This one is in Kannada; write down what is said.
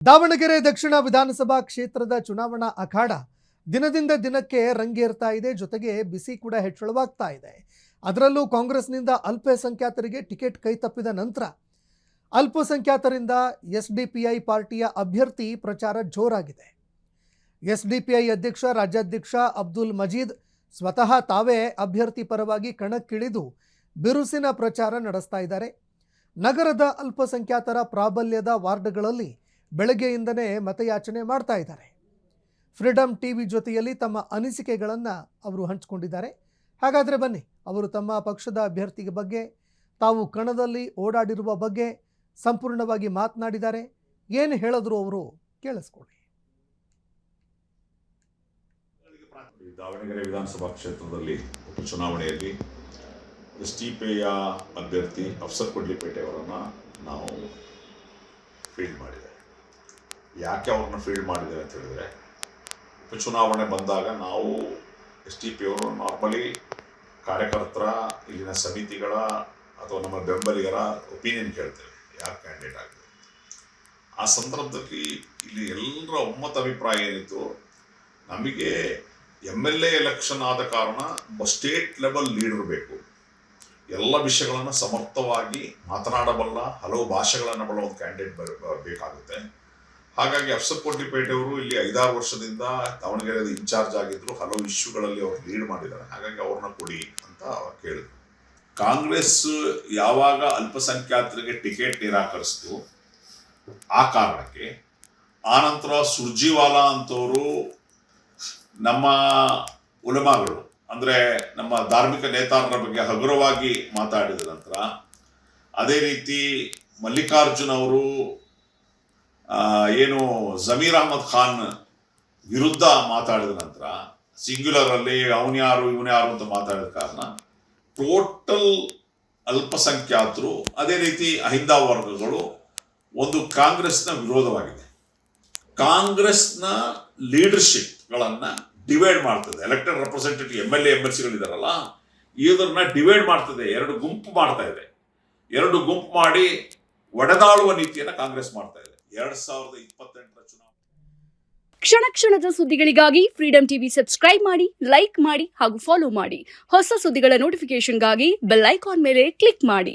ದಾವಣಗೆರೆ ದಕ್ಷಿಣ ವಿಧಾನಸಭಾ ಕ್ಷೇತ್ರದ ಚುನಾವಣಾ ಅಖಾಡ ದಿನದಿಂದ ದಿನಕ್ಕೆ ರಂಗೇರ್ತಾ ಇದೆ. ಜೊತೆಗೆ ಬಿಸಿ ಕೂಡ ಹೆಚ್ಚಳವಾಗ್ತಾ ಇದೆ. ಅದರಲ್ಲೂ ಕಾಂಗ್ರೆಸ್ನಿಂದ ಅಲ್ಪಸಂಖ್ಯಾತರಿಗೆ ಟಿಕೆಟ್ ಕೈತಪ್ಪಿದ ನಂತರ ಅಲ್ಪಸಂಖ್ಯಾತರಿಂದ ಎಸ್ಡಿಪಿಐ ಪಾರ್ಟಿಯ ಅಭ್ಯರ್ಥಿ ಪ್ರಚಾರ ಜೋರಾಗಿದೆ. ಎಸ್ಡಿಪಿಐ ಅಧ್ಯಕ್ಷ ರಾಜ್ಯಾಧ್ಯಕ್ಷ ಅಬ್ದುಲ್ ಮಜೀದ್ ಸ್ವತಃ ತಾವೇ ಅಭ್ಯರ್ಥಿ ಪರವಾಗಿ ಕಣಕ್ಕಿಳಿದು ಬಿರುಸಿನ ಪ್ರಚಾರ ನಡೆಸ್ತಾ ಇದ್ದಾರೆ. ನಗರದ ಅಲ್ಪಸಂಖ್ಯಾತರ ಪ್ರಾಬಲ್ಯದ ವಾರ್ಡ್ಗಳಲ್ಲಿ ಬೆಳಗ್ಗೆಯಿಂದನೇ ಮತಯಾಚನೆ ಮಾಡ್ತಾ ಇದ್ದಾರೆ. ಫ್ರೀಡಮ್ ಟಿವಿ ಜೊತೆಯಲ್ಲಿ ತಮ್ಮ ಅನಿಸಿಕೆಗಳನ್ನು ಅವರು ಹಂಚಿಕೊಂಡಿದ್ದಾರೆ. ಹಾಗಾದರೆ ಬನ್ನಿ, ಅವರು ತಮ್ಮ ಪಕ್ಷದ ಅಭ್ಯರ್ಥಿಗೆ ಬಗ್ಗೆ, ತಾವು ಕಣದಲ್ಲಿ ಓಡಾಡಿರುವ ಬಗ್ಗೆ ಸಂಪೂರ್ಣವಾಗಿ ಮಾತನಾಡಿದ್ದಾರೆ. ಏನು ಹೇಳಿದ್ರು ಅವರು ಕೇಳಿಸ್ಕೊಳ್ಳಿ. ದಾವಣಗೆರೆ ವಿಧಾನಸಭಾ ಕ್ಷೇತ್ರದಲ್ಲಿ ಉಪಚುನಾವಣೆಯಲ್ಲಿ ಎಸ್ಡಿಪಿಐಯ ಅಭ್ಯರ್ಥಿ ಅಫ್ಸರ್ ಕೊಡ್ಲಿಪೇಟೆ ಅವರನ್ನು ನಾವು ಫೀಲ್ಡ್ ಮಾಡಿದ್ದೇವೆ. ಯಾಕೆ ಅವ್ರನ್ನ ಫೀಲ್ಡ್ ಮಾಡಿದ್ದೇವೆ ಅಂತ ಹೇಳಿದರೆ, ಉಪಚುನಾವಣೆ ಬಂದಾಗ ನಾವು ಎಸ್ಡಿಪಿ ಅವರು ನಾರ್ಮಲಿ ಕಾರ್ಯಕರ್ತರ, ಇಲ್ಲಿನ ಸಮಿತಿಗಳ ಅಥವಾ ನಮ್ಮ ಬೆಂಬಲಿಗರ ಒಪಿನಿಯನ್ ಕೇಳ್ತೇವೆ, ಯಾರು ಕ್ಯಾಂಡಿಡೇಟ್ ಆಗ್ತದೆ. ಆ ಸಂದರ್ಭದಲ್ಲಿ ಇಲ್ಲಿ ಎಲ್ಲರ ಒಮ್ಮತ ಅಭಿಪ್ರಾಯ ಏನಿತ್ತು, ನಮಗೆ MLA ಎಲೆಕ್ಷನ್ ಆದ ಕಾರಣ ಸ್ಟೇಟ್ ಲೆವೆಲ್ ಲೀಡರ್ ಬೇಕು, ಎಲ್ಲ ವಿಷಯಗಳನ್ನು ಸಮರ್ಥವಾಗಿ ಮಾತನಾಡಬಲ್ಲ, ಹಲವು ಭಾಷೆಗಳನ್ನು ಬಲ್ಲ ಒಂದು ಕ್ಯಾಂಡಿಡೇಟ್ ಬೇಕಾಗುತ್ತೆ. ಹಾಗಾಗಿ ಅಫ್ಸರ್ ಕೊಡ್ಲಿಪೇಟೆ ಅವರು ಇಲ್ಲಿ 5-6 ವರ್ಷದಿಂದ ದಾವಣಗೆರೆಯ ಇನ್ಚಾರ್ಜ್ ಆಗಿದ್ರು, ಹಲವು ಇಶ್ಯೂಗಳಲ್ಲಿ ಅವರು ಲೀಡ್ ಮಾಡಿದ್ದಾರೆ. ಹಾಗಾಗಿ ಅವ್ರನ್ನ ಕೊಡಿ ಅಂತ ಕೇಳಿದ್ರು. ಕಾಂಗ್ರೆಸ್ ಯಾವಾಗ ಅಲ್ಪಸಂಖ್ಯಾತರಿಗೆ ಟಿಕೆಟ್ ನಿರಾಕರಿಸಿತು, ಆ ಕಾರಣಕ್ಕೆ ಆನಂತರ ಸುರ್ಜಿವಾಲಾ ಅಂತವರು ನಮ್ಮ ಉಲಮಾಗಳು ಅಂದರೆ ನಮ್ಮ ಧಾರ್ಮಿಕ ನೇತಾರರ ಬಗ್ಗೆ ಹಗುರವಾಗಿ ಮಾತಾಡಿದ ನಂತರ, ಅದೇ ರೀತಿ ಮಲ್ಲಿಕಾರ್ಜುನ್ ಅವರು ಏನು ಜಮೀರ್ ಅಹಮದ್ ಖಾನ್ ವಿರುದ್ಧ ಮಾತಾಡಿದ ನಂತರ, ಸಿಂಗ್ಯುಲರಲ್ಲಿ ಅವನ್ಯಾರು ಇವನ್ಯಾರು ಅಂತ ಮಾತಾಡಿದ ಕಾರಣ ಟೋಟಲ್ ಅಲ್ಪಸಂಖ್ಯಾತರು, ಅದೇ ರೀತಿ ಅಹಿಂದ ವರ್ಗಗಳು ಒಂದು ಕಾಂಗ್ರೆಸ್ನ ವಿರೋಧವಾಗಿದೆ. ಕಾಂಗ್ರೆಸ್ನ ಲೀಡರ್ಶಿಪ್ಗಳನ್ನು ಡಿವೈಡ್ ಮಾಡ್ತದೆ. ಎಲೆಕ್ಟೆಡ್ ರೆಪ್ರೆಸೆಂಟೇಟಿವ್ MLA MLCಗಳಿದಾರಲ್ಲ, ಇದನ್ನ ಡಿವೈಡ್ ಮಾಡ್ತದೆ, 2 ಗುಂಪು ಮಾಡ್ತಾ ಇದೆ. 2 ಗುಂಪು ಮಾಡಿ ಒಡೆದಾಳುವ ನೀತಿಯನ್ನು ಕಾಂಗ್ರೆಸ್ ಮಾಡ್ತಾ ಇದೆ. 2028ರ ಚುನಾವಣೆ. ಕ್ಷಣ ಕ್ಷಣದ ಸುದ್ದಿಗಳಿಗಾಗಿ ಫ್ರೀಡಮ್ ಟಿವಿ ಸಬ್ಸ್ಕ್ರೈಬ್ ಮಾಡಿ, ಲೈಕ್ ಮಾಡಿ ಹಾಗೂ ಫಾಲೋ ಮಾಡಿ. ಹೊಸ ಸುದ್ದಿಗಳ ನೋಟಿಫಿಕೇಶನ್ಗಾಗಿ ಬೆಲ್ ಐಕಾನ್ ಮೇಲೆ ಕ್ಲಿಕ್ ಮಾಡಿ.